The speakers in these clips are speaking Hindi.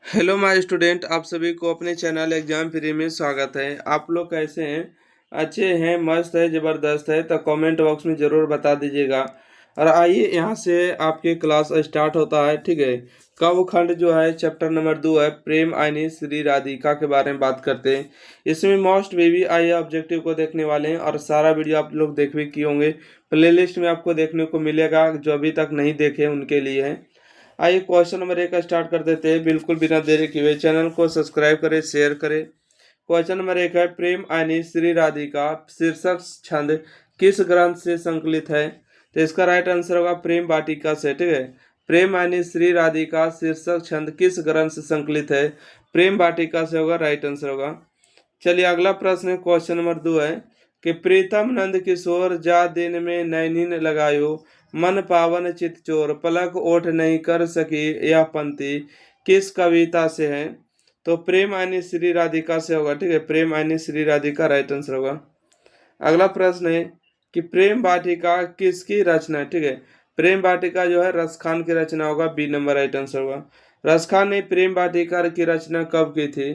हेलो माय स्टूडेंट, आप सभी को अपने चैनल एग्जाम फ्री में स्वागत है। आप लोग कैसे हैं? अच्छे हैं, मस्त है, ज़बरदस्त है? तो कमेंट बॉक्स में ज़रूर बता दीजिएगा। और आइए यहाँ से आपके क्लास स्टार्ट होता है। ठीक है, कव खंड जो है चैप्टर नंबर 2 है, प्रेम आइनी श्री राधिका के बारे में बात करते हैं। इसमें मोस्ट बेबी आई ऑब्जेक्टिव को देखने वाले हैं और सारा वीडियो आप लोग देख भी किए होंगे। प्लेलिस्ट में आपको देखने को मिलेगा, जो अभी तक नहीं देखे उनके लिए है। आइए क्वेश्चन नंबर 1 का स्टार्ट कर देते हैं। बिल्कुल बिना देरी किए हुए चैनल को सब्सक्राइब करें, शेयर करें। क्वेश्चन नंबर 1 है, प्रेम आइनी श्री राधिका शीर्षक छंद किस ग्रंथ से संकलित है? तो इसका राइट आंसर होगा प्रेम वाटिका से। ठीक है, प्रेम आइनी श्री राधिका शीर्षक छंद किस ग्रंथ से संकलित है? प्रेम वाटिका से होगा, राइट आंसर होगा। चलिए अगला प्रश्न है, क्वेश्चन नंबर 2 है कि प्रीतम नंद किशोर जा दिन में नैनीन लगायो, मन पावन चित चोर, पलक ओठ नहीं कर सकी, यह पंक्ति किस कविता से है? तो प्रेम आइनी श्री राधिका से होगा। ठीक है, प्रेम आइनी श्री राधिका राइट आंसर होगा। अगला प्रश्न है कि प्रेम वाटिका किसकी रचना है? ठीक है, प्रेम वाटिका जो है रसखान की रचना होगा, बी नंबर राइट आंसर होगा। रसखान ने प्रेम वाटिका की रचना कब की थी?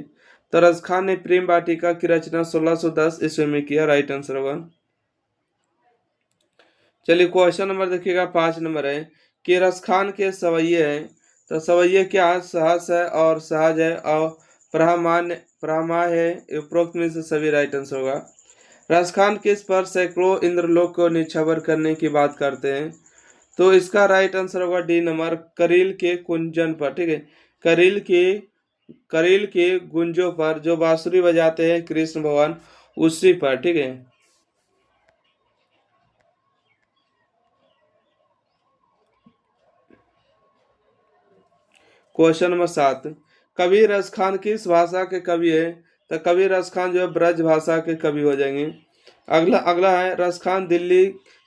तो रसखान ने प्रेम वाटिका की रचना 1610 ईस्वी में किया, राइट आंसर होगा। चलिए क्वेश्चन नंबर देखिएगा, 5 नंबर है कि रसखान के सवैये हैं। तो सवैये क्या है? सहस है और सहज है और प्रामाण्य प्रमा है, उपरोक्त में से सभी राइट आंसर होगा। रसखान किस पर सैकड़ों इंद्रलोक को निछावर करने की बात करते हैं? तो इसका राइट आंसर होगा डी नंबर, करील के कुंजन पर। ठीक है, करील के गुंजों पर जो बांसुरी बजाते हैं कृष्ण भगवान, उसी पर। ठीक है, क्वेश्चन नंबर 7, कवि रसखान किस भाषा के कवि है? तो कवि रसखान जो है ब्रज भाषा के कवि हो जाएंगे। अगला अगला है, रसखान दिल्ली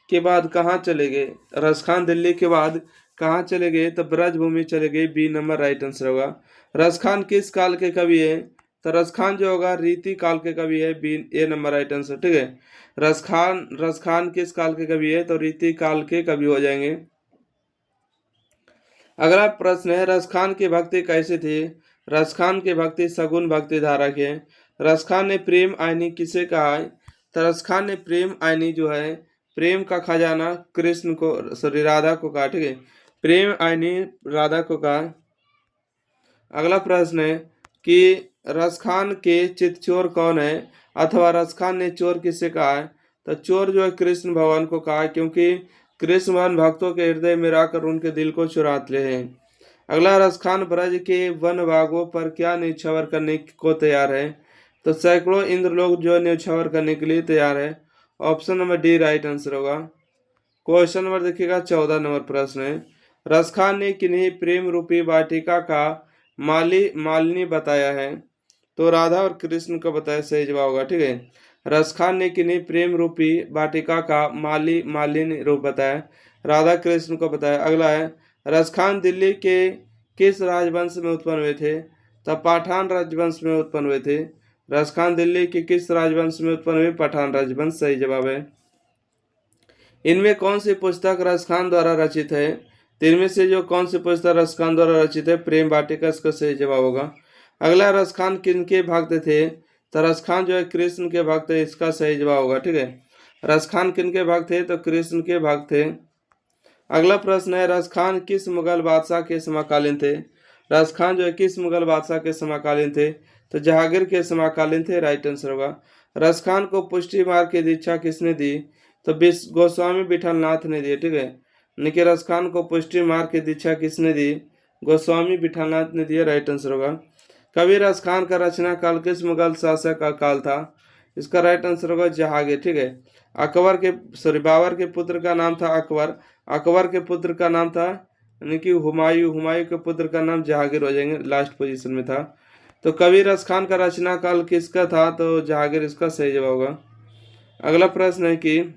के बाद कहाँ चले गए? रसखान दिल्ली के बाद कहाँ चले गए? तो ब्रज भूमि चले गए, बी नंबर राइट आंसर होगा। रसखान किस काल के कवि है? तो रसखान जो होगा रीति काल के कवि है, बी ए नंबर राइट आंसर। ठीक है, रसखान किस काल के कवि है? तो रीति काल के कवि हो जाएंगे। अगला प्रश्न है, रसखान की भक्ति कैसी थी? रसखान की भक्ति सगुन भक्ति धारा की है। रसखान ने प्रेम आईनी किसे कहा है? तो रसखान ने प्रेम आईनी जो है प्रेम का खजाना कृष्ण को, सॉरी राधा को कहा। ठीक है, प्रेम आईनी राधा को कहा। अगला प्रश्न है कि रसखान के चितचोर कौन है, अथवा रसखान ने चोर किसे कहा है? तो चोर जो है कृष्ण भगवान को कहा है, क्योंकि कृष्ण भगवान भक्तों के हृदय में आकर उनके दिल को चुराते हैं। अगला, रसखान ब्रज के वन भागों पर क्या न्यौछावर करने को तैयार है? तो सैकड़ों इंद्रलोक जो न्यौछावर करने के लिए तैयार है, option number D right answer होगा। क्वेश्चन नंबर देखिएगा, 14 नंबर प्रश्न है, रसखान ने किन्हीं प्रेम रूपी वाटिका का मालिनी बताया है? तो राधा और कृष्ण को बताया, सही जवाब होगा। ठीक है, रसखान ने किन्हीं प्रेम रूपी वाटिका का मालिनी रूप बताया? राधा कृष्ण को बताया। अगला है, रसखान दिल्ली के किस राजवंश में उत्पन्न हुए थे? तब पठान राजवंश में उत्पन्न हुए थे। रसखान दिल्ली के किस राजवंश में उत्पन्न हुए? पठान राजवंश, सही जवाब है। इनमें कौन सी पुस्तक रसखान द्वारा रचित है? तो इनमें से जो कौन सी पुस्तक रसखान द्वारा रचित है? प्रेम वाटिका, इसका सही जवाब होगा। अगला, रसखान किनके भक्त थे? तो रसखान जो है कृष्ण के भक्त है, इसका सही जवाब होगा। ठीक है, रसखान किनके भक्त थे? तो कृष्ण के भक्त थे। अगला प्रश्न है, रसखान किस मुगल बादशाह के समकालीन थे? रसखान जो है किस मुगल बादशाह के समकालीन थे? तो जहांगीर के समकालीन थे, राइट आंसर होगा। रसखान को पुष्टि मार्ग की दीक्षा किसने दी? तो गोस्वामी विठलनाथ ने दी। ठीक है, निके रसखान को पुष्टि मार्ग की दीक्षा किसने दी? गोस्वामी विठलनाथ ने दिया, राइट आंसर होगा। कबीर रसखान का रचना काल किस मुगल शासक का काल था? इसका राइट आंसर होगा जहांगीर। ठीक है, अकबर के बाबर के पुत्र का नाम था अकबर, अकबर के पुत्र का नाम था यानी कि हुमायूं, हुमायूं के पुत्र का नाम जहांगीर हो जाएंगे, लास्ट पोजीशन में था। तो कबीर रसखान का रचना काल किसका था? तो जहांगीर, इसका सही जवाब होगा। अगला प्रश्न है कि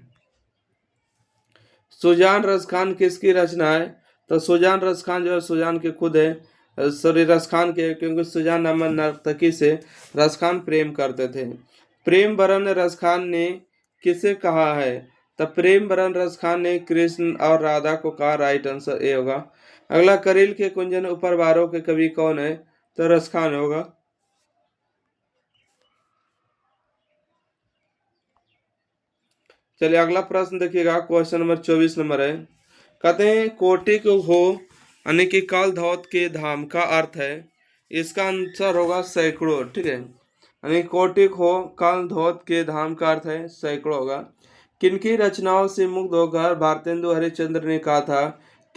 सुजान रसखान किसकी रचना है? तो सुजान रसखान जो है सुजान के खुद है, सॉरी रसखान के, क्योंकि सुजान नामक नर्तकी से रसखान प्रेम करते थे। प्रेम वरण रसखान ने किसे कहा है? तब प्रेम वरण रसखान ने कृष्ण और राधा को कहा, राइट आंसर ए होगा। अगला, करील के कुंजन उपरवारों के कवि कौन है? तरस खान होगा। चलिए अगला प्रश्न देखिएगा, क्वेश्चन नंबर 24 नंबर है। कहते हैं कोटि को हो यानी कि काल धौत के धाम का अर्थ है, इसका आंसर होगा सैकड़ों। ठीक है, यानी कोटि को काल धौत के धाम का अर्थ है सैकड़ों होगा। किनकी रचनाओं से मुग्ध होकर भारतेंदु हरिश्चंद्र ने कहा था,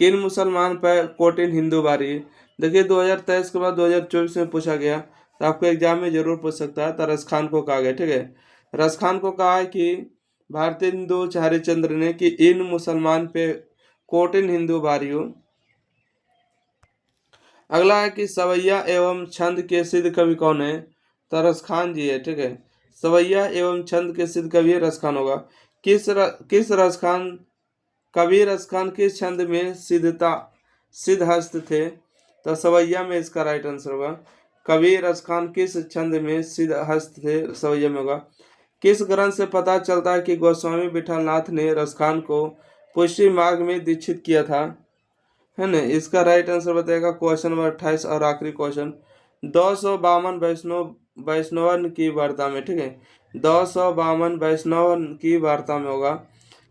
किन मुसलमान पर कोटिन हिंदू बारी। देखिए 2023 के बाद 2024 में पूछा गया, तो आपको एग्जाम में जरूर पूछ सकता है। तो रस खान को कहा गया। ठीक है, रस खान को कहा है कि भारतेंदु हरिश्चंद्र ने कि इन मुसलमान पे कोटिन हिंदू बारियों। अगला है कि सवैया एवं छंद के सिद्ध कवि कौन है, तो रस खान जी है। ठीक है, सवैया एवं छंद के सिद्ध कवि रस खान होगा। किस रस खान कवि रस खान किस छंद में सिद्ध हस्त थे, तो सवैया में इसका राइट आंसर होगा। कवि रस खान किस छंद में सिद्ध हस्त थे, सवैया में होगा। किस ग्रंथ से पता चलता है कि गोस्वामी विठलनाथ ने रस खान को पुष्टि मार्ग में दीक्षित किया था, है ना। इसका राइट आंसर बताएगा क्वेश्चन नंबर 28 और आखिरी क्वेश्चन। 252 वैष्णवन की वार्ता में। ठीक है, 252 वैष्णवन की वार्ता में होगा।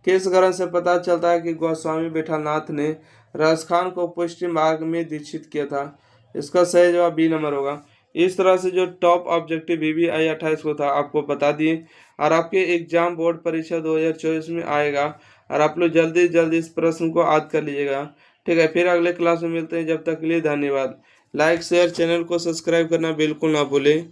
किस ग्रंथ से पता चलता है कि गोस्वामी विठलनाथ ने रस खान को पुष्टि मार्ग में दीक्षित किया था, इसका सही जवाब बी नंबर होगा। इस तरह से जो टॉप ऑब्जेक्टिव VVI 28 को था आपको बता दिए, और आपके एग्जाम बोर्ड परीक्षा 2024 में आएगा, और आप लोग जल्दी जल्दी इस प्रश्न को याद कर लीजिएगा। ठीक है, फिर अगले क्लास में मिलते हैं, जब तक के लिए धन्यवाद। लाइक शेयर चैनल को सब्सक्राइब करना बिल्कुल ना भूलें।